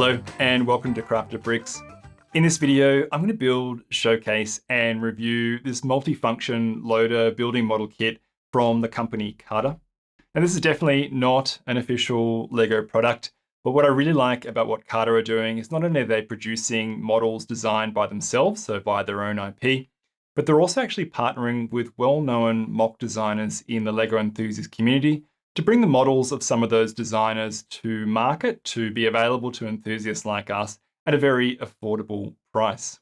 Hello and welcome to Crafted Bricks. In this video, I'm going to build, showcase and review this multi-function loader building model kit from the company CaDa. Now this is definitely not an official LEGO product, but what I really like about what CaDa are doing is not only are they producing models designed by themselves, so by their own IP, but they're also actually partnering with well-known mock designers in the LEGO enthusiast community to bring the models of some of those designers to market to be available to enthusiasts like us at a very affordable price.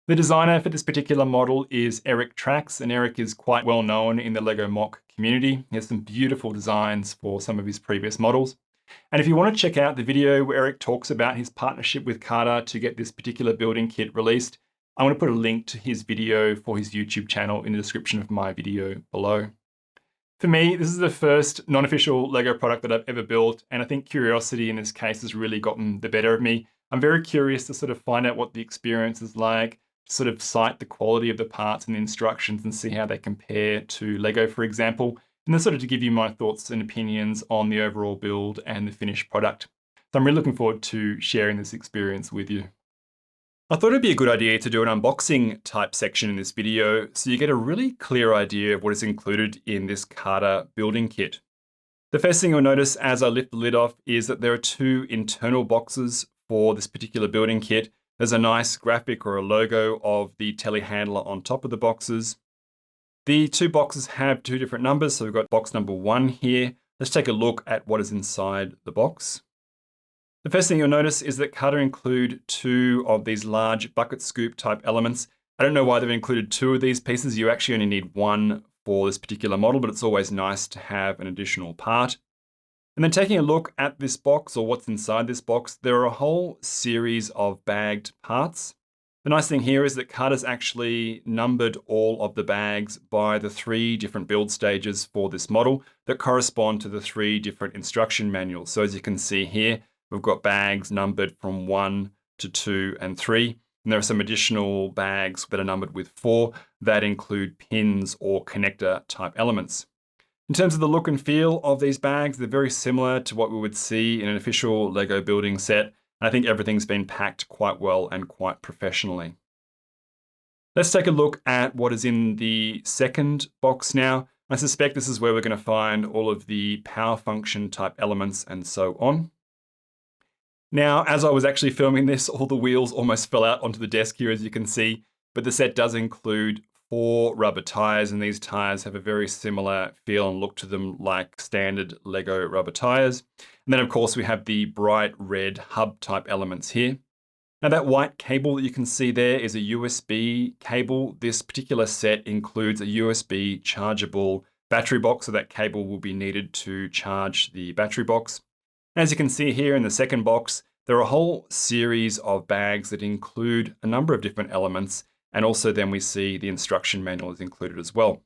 The designer for this particular model is Eric Trax, and Eric is quite well known in the LEGO mock community. He has some beautiful designs for some of his previous models. And if you want to check out the video where Eric talks about his partnership with CaDa to get this particular building kit released, I'm going to put a link to his video for his YouTube channel in the description of my video below. For me, this is the first non-official LEGO product that I've ever built, and I think curiosity in this case has really gotten the better of me. I'm very curious to sort of find out what the experience is like, to sort of cite the quality of the parts and the instructions and see how they compare to LEGO, for example, and then sort of to give you my thoughts and opinions on the overall build and the finished product. So I'm really looking forward to sharing this experience with you. I thought it'd be a good idea to do an unboxing type section in this video so you get a really clear idea of what is included in this CaDa building kit. The first thing you'll notice as I lift the lid off is that there are two internal boxes for this particular building kit. There's a nice graphic or a logo of the telehandler on top of the boxes. The two boxes have two different numbers, so we've got box number 1 here. Let's take a look at what is inside the box. The first thing you'll notice is that CaDa include two of these large bucket scoop type elements. I don't know why they've included two of these pieces. You actually only need one for this particular model, but it's always nice to have an additional part. And then taking a look at this box or what's inside this box, there are a whole series of bagged parts. The nice thing here is that CaDa's actually numbered all of the bags by the 3 different build stages for this model that correspond to the 3 different instruction manuals. So as you can see here, we've got bags numbered from 1 to 2 and 3. And there are some additional bags that are numbered with 4 that include pins or connector type elements. In terms of the look and feel of these bags, they're very similar to what we would see in an official LEGO building set. And I think everything's been packed quite well and quite professionally. Let's take a look at what is in the second box now. I suspect this is where we're going to find all of the power function type elements and so on. Now, as I was actually filming this, all the wheels almost fell out onto the desk here, as you can see, but the set does include 4 rubber tires, and these tires have a very similar feel and look to them like standard LEGO rubber tires. And then, of course, we have the bright red hub type elements here. Now, that white cable that you can see there is a USB cable. This particular set includes a USB chargeable battery box, so that cable will be needed to charge the battery box. As you can see here in the second box, there are a whole series of bags that include a number of different elements, and also then we see the instruction manual is included as well.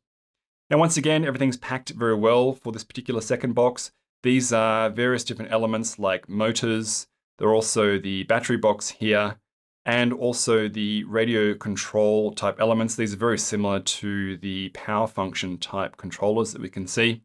Now once again, everything's packed very well for this particular second box. These are various different elements like motors. There are also the battery box here, and also the radio control type elements. These are very similar to the power function type controllers that we can see.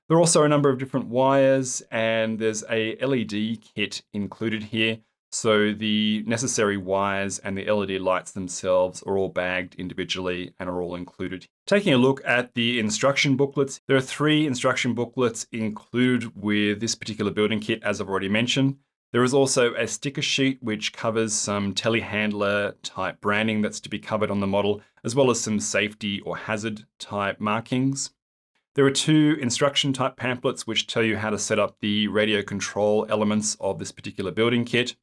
There are also a number of different wires, and there's a LED kit included here. So the necessary wires and the LED lights themselves are all bagged individually and are all included. Taking a look at the instruction booklets, there are 3 instruction booklets included with this particular building kit, as I've already mentioned. There is also a sticker sheet which covers some telehandler type branding that's to be covered on the model, as well as some safety or hazard type markings. There are 2 instruction type pamphlets which tell you how to set up the radio control elements of this particular building kit.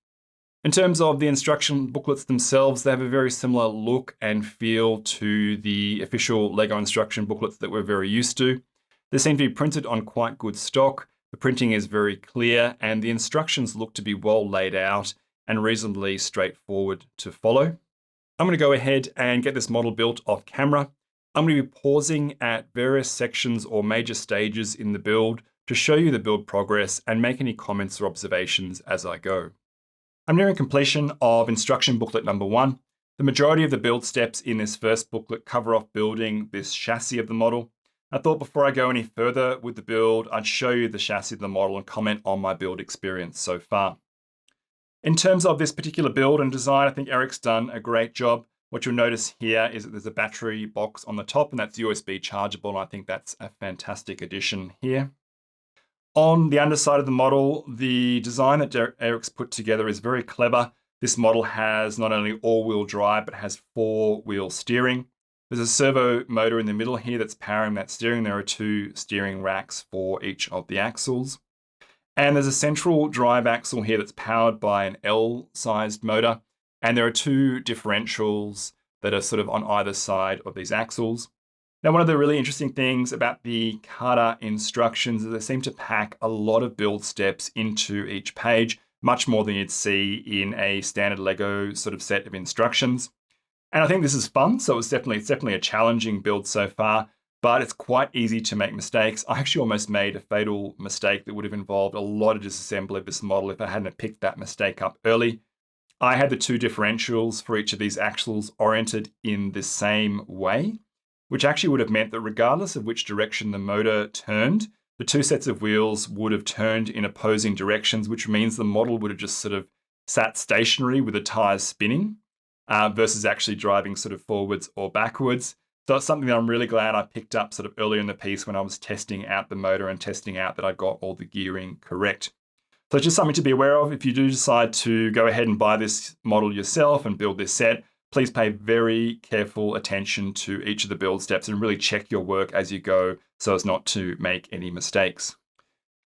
In terms of the instruction booklets themselves, they have a very similar look and feel to the official LEGO instruction booklets that we're very used to. They seem to be printed on quite good stock. The printing is very clear, and the instructions look to be well laid out and reasonably straightforward to follow. I'm going to go ahead and get this model built off camera. I'm going to be pausing at various sections or major stages in the build to show you the build progress and make any comments or observations as I go. I'm nearing completion of instruction booklet number 1. The majority of the build steps in this first booklet cover off building this chassis of the model. I thought before I go any further with the build, I'd show you the chassis of the model and comment on my build experience so far. In terms of this particular build and design, I think Eric's done a great job. What you'll notice here is that there's a battery box on the top, and that's USB chargeable. And I think that's a fantastic addition here. On the underside of the model, the design that Eric's put together is very clever. This model has not only all-wheel drive, but has four-wheel steering. There's a servo motor in the middle here that's powering that steering. There are two steering racks for each of the axles. And there's a central drive axle here that's powered by an L-sized motor. And there are two differentials that are sort of on either side of these axles. Now, one of the really interesting things about the CaDa instructions is they seem to pack a lot of build steps into each page, much more than you'd see in a standard Lego sort of set of instructions. And I think this is fun. So it's definitely a challenging build so far, but it's quite easy to make mistakes. I actually almost made a fatal mistake that would have involved a lot of disassembly of this model if I hadn't picked that mistake up early. I had the two differentials for each of these axles oriented in the same way, which actually would have meant that regardless of which direction the motor turned, the two sets of wheels would have turned in opposing directions, which means the model would have just sort of sat stationary with the tires spinning versus actually driving sort of forwards or backwards. So it's something that I'm really glad I picked up sort of earlier in the piece when I was testing out the motor and testing out that I got all the gearing correct. So it's just something to be aware of. If you do decide to go ahead and buy this model yourself and build this set, please pay very careful attention to each of the build steps and really check your work as you go so as not to make any mistakes.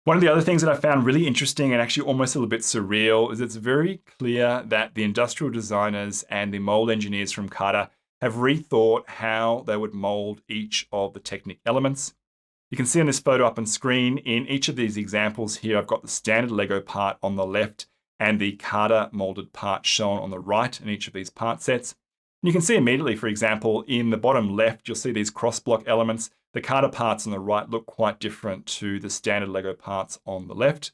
One of the other things that I found really interesting and actually almost a little bit surreal is it's very clear that the industrial designers and the mold engineers from CaDa have rethought how they would mold each of the Technic elements. You can see on this photo up on screen, in each of these examples here, I've got the standard Lego part on the left and the CaDa molded part shown on the right in each of these part sets. And you can see immediately, for example, in the bottom left, you'll see these cross block elements. The CaDa parts on the right look quite different to the standard Lego parts on the left.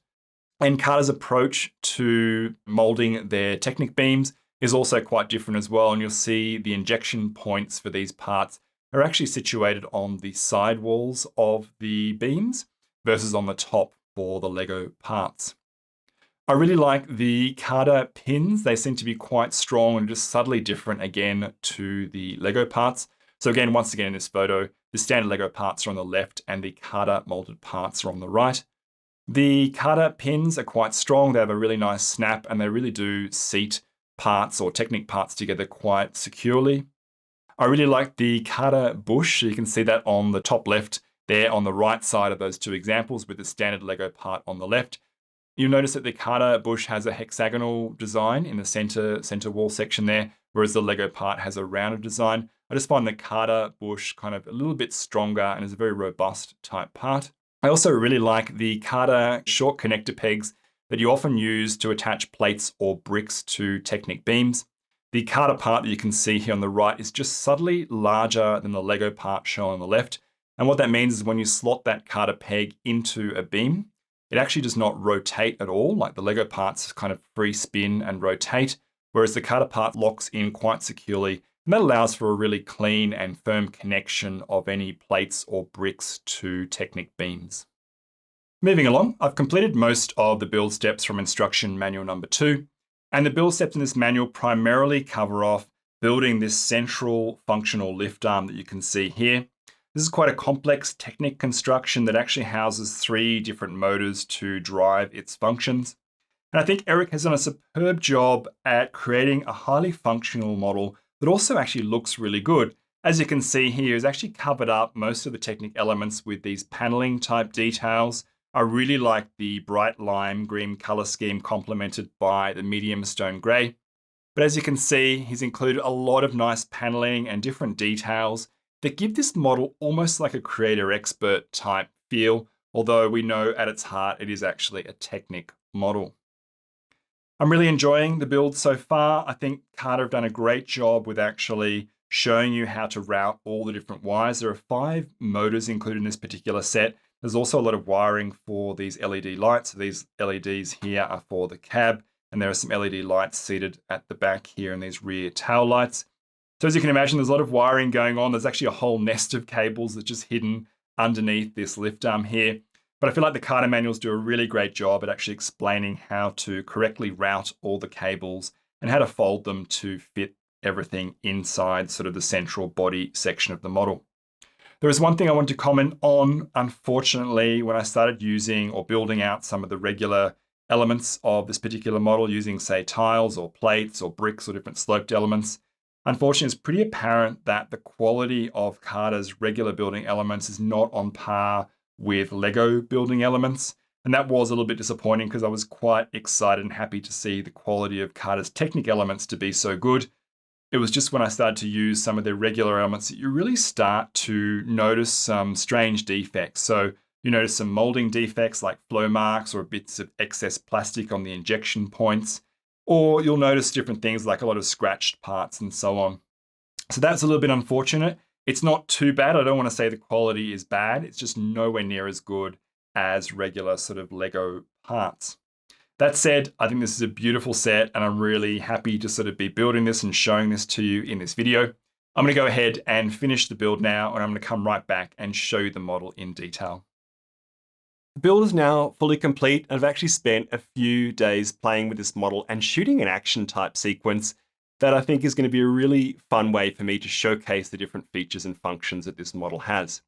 And CaDa's approach to molding their Technic beams is also quite different as well. And you'll see the injection points for these parts are actually situated on the side walls of the beams versus on the top for the Lego parts. I really like the CaDa pins. They seem to be quite strong and just subtly different again to the Lego parts. So again, once again in this photo, the standard Lego parts are on the left and the CaDa molded parts are on the right. The CaDa pins are quite strong. They have a really nice snap and they really do seat parts or Technic parts together quite securely. I really like the CaDa bush. So you can see that on the top left there on the right side of those two examples with the standard Lego part on the left. You'll notice that the CaDa bush has a hexagonal design in the center wall section there, whereas the Lego part has a rounded design. I just find the CaDa bush kind of a little bit stronger and is a very robust type part. I also really like the CaDa short connector pegs that you often use to attach plates or bricks to Technic beams. The CaDa part that you can see here on the right is just subtly larger than the Lego part shown on the left. And what that means is when you slot that CaDa peg into a beam, it actually does not rotate at all, like the Lego parts kind of free spin and rotate, whereas the CaDa part locks in quite securely, and that allows for a really clean and firm connection of any plates or bricks to Technic beams. Moving along, I've completed most of the build steps from instruction manual number 2, and the build steps in this manual primarily cover off building this central functional lift arm that you can see here. This is quite a complex Technic construction that actually houses 3 different motors to drive its functions. And I think Eric has done a superb job at creating a highly functional model that also actually looks really good. As you can see here, he's actually covered up most of the Technic elements with these paneling type details. I really like the bright lime green color scheme complemented by the medium stone gray. But as you can see, he's included a lot of nice paneling and different details that give this model almost like a creator expert type feel, although we know at its heart it is actually a Technic model. I'm really enjoying the build so far. I think CaDa have done a great job with actually showing you how to route all the different wires. There are 5 motors included in this particular set. There's also a lot of wiring for these LED lights. So these LEDs here are for the cab, and there are some LED lights seated at the back here in these rear tail lights. So as you can imagine, there's a lot of wiring going on. There's actually a whole nest of cables that's just hidden underneath this lift arm here. But I feel like the CaDa manuals do a really great job at actually explaining how to correctly route all the cables and how to fold them to fit everything inside sort of the central body section of the model. There is one thing I want to comment on. Unfortunately, when I started using or building out some of the regular elements of this particular model using, say, tiles or plates or bricks or different sloped elements, unfortunately, it's pretty apparent that the quality of CaDa's regular building elements is not on par with Lego building elements. And that was a little bit disappointing because I was quite excited and happy to see the quality of CaDa's Technic elements to be so good. It was just when I started to use some of their regular elements that you really start to notice some strange defects. So you notice some molding defects like flow marks or bits of excess plastic on the injection points, or you'll notice different things like a lot of scratched parts and so on. So that's a little bit unfortunate. It's not too bad. I don't want to say the quality is bad. It's just nowhere near as good as regular sort of Lego parts. That said, I think this is a beautiful set and I'm really happy to sort of be building this and showing this to you in this video. I'm going to go ahead and finish the build now, and I'm going to come right back and show you the model in detail. The build is now fully complete, and I've actually spent a few days playing with this model and shooting an action type sequence that I think is going to be a really fun way for me to showcase the different features and functions that this model has.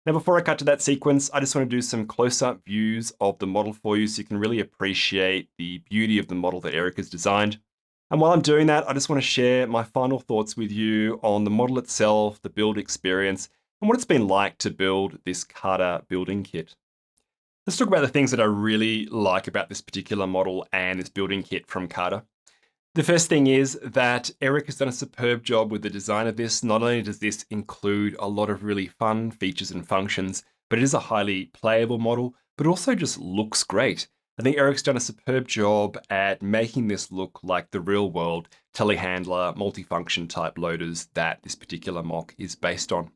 Now, before I cut to that sequence, I just want to do some close-up views of the model for you so you can really appreciate the beauty of the model that Eric has designed. And while I'm doing that, I just want to share my final thoughts with you on the model itself, the build experience, and what it's been like to build this CaDa building kit. Let's talk about the things that I really like about this particular model and this building kit from CaDa. The first thing is that Eric has done a superb job with the design of this. Not only does this include a lot of really fun features and functions, but it is a highly playable model, but also just looks great. I think Eric's done a superb job at making this look like the real world telehandler multifunction type loaders that this particular mock is based on.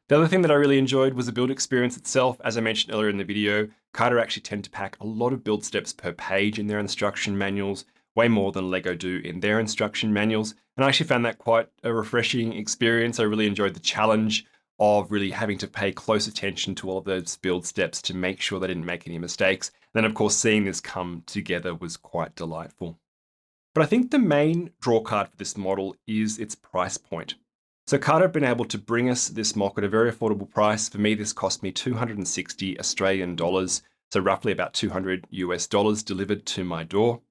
The other thing that I really enjoyed was the build experience itself. As I mentioned earlier in the video, CaDa actually tend to pack a lot of build steps per page in their instruction manuals, way more than Lego do in their instruction manuals. And I actually found that quite a refreshing experience. I really enjoyed the challenge of really having to pay close attention to all of those build steps to make sure they didn't make any mistakes. And then of course, seeing this come together was quite delightful. But I think the main drawcard for this model is its price point. So CaDa have been able to bring us this mock at a very affordable price. For me, this cost me 260 Australian dollars, so roughly about 200 US dollars delivered to my door.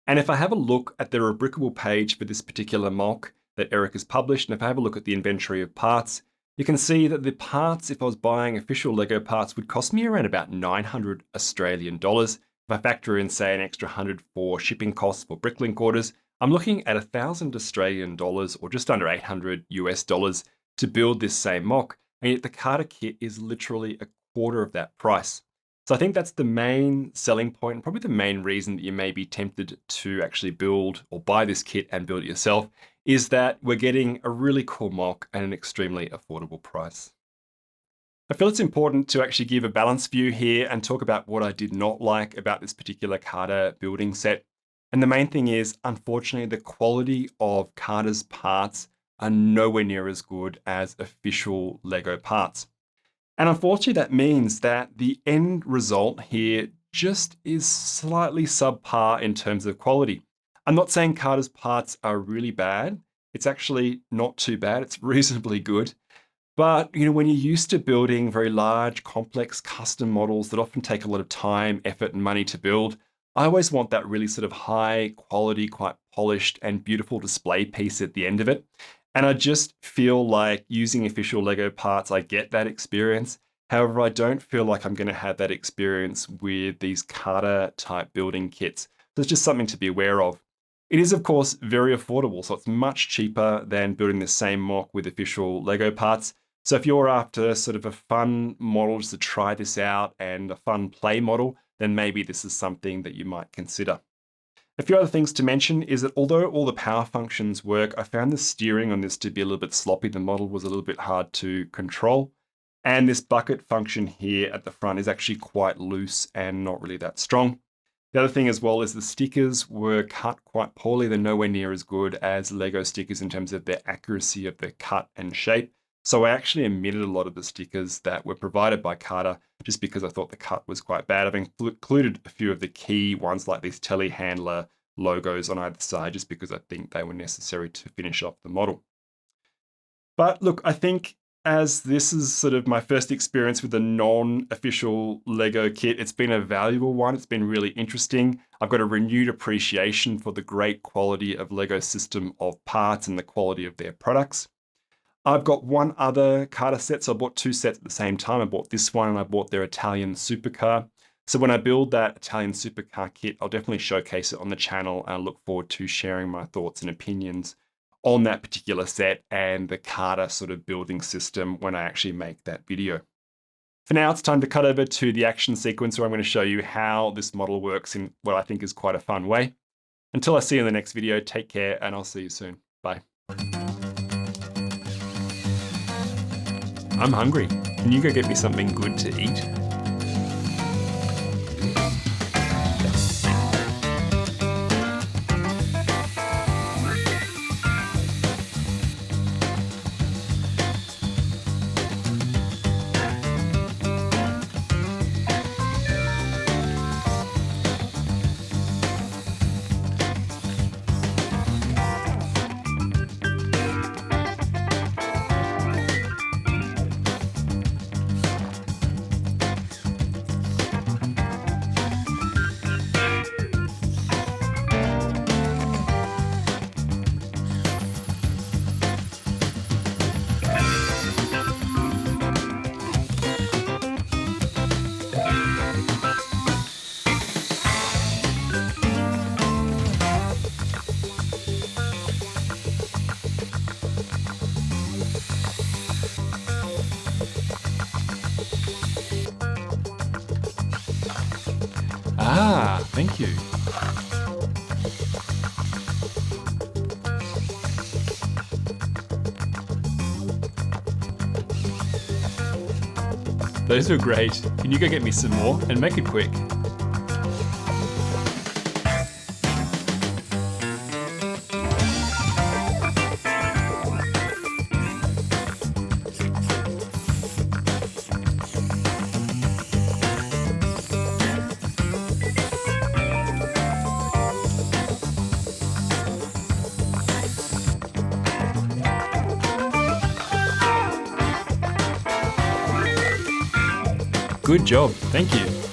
And if I have a look at the Rebrickable page for this particular mock that Eric has published, and if I have a look at the inventory of parts, you can see that the parts, if I was buying official Lego parts, would cost me around about 900 Australian dollars. If I factor in, say, an extra 100 for shipping costs for bricklink orders, I'm looking at 1,000 Australian dollars or just under 800 US dollars to build this same mock. And yet the CaDa kit is literally a quarter of that price. So I think that's the main selling point, and probably the main reason that you may be tempted to actually build or buy this kit and build it yourself, is that we're getting a really cool mock at an extremely affordable price. I feel it's important to actually give a balanced view here and talk about what I did not like about this particular CaDa building set. And the main thing is, unfortunately, the quality of CaDa's parts are nowhere near as good as official Lego parts. And unfortunately, that means that the end result here just is slightly subpar in terms of quality. I'm not saying CaDa's parts are really bad. It's actually not too bad. It's reasonably good. But when you're used to building very large, complex custom models that often take a lot of time, effort, and money to build, I always want that really sort of high quality, quite polished and beautiful display piece at the end of it. And I just feel like using official Lego parts, I get that experience. However, I don't feel like I'm going to have that experience with these CaDa type building kits. So it's just something to be aware of. It is, of course, very affordable. So it's much cheaper than building the same mock with official Lego parts. So if you're after sort of a fun model just to try this out and a fun play model, then maybe this is something that you might consider. A few other things to mention is that although all the power functions work, I found the steering on this to be a little bit sloppy. The model was a little bit hard to control. And this bucket function here at the front is actually quite loose and not really that strong. The other thing as well is the stickers were cut quite poorly. They're nowhere near as good as Lego stickers in terms of their accuracy of the cut and shape. So I actually omitted a lot of the stickers that were provided by CaDa just because I thought the cut was quite bad. I've included a few of the key ones like these Telehandler logos on either side, just because I think they were necessary to finish off the model. But look, I think as this is sort of my first experience with a non-official Lego kit, it's been a valuable one. It's been really interesting. I've got a renewed appreciation for the great quality of Lego system of parts and the quality of their products. I've got one other CaDa set, so I bought two sets at the same time. I bought this one and I bought their Italian supercar. So when I build that Italian supercar kit, I'll definitely showcase it on the channel, and I look forward to sharing my thoughts and opinions on that particular set and the CaDa sort of building system when I actually make that video. For now, it's time to cut over to the action sequence where I'm going to show you how this model works in what I think is quite a fun way. Until I see you in the next video, take care and I'll see you soon. Bye. I'm hungry. Can you go get me something good to eat? Ah, thank you. Those were great. Can you go get me some more and make it quick? Good job, thank you.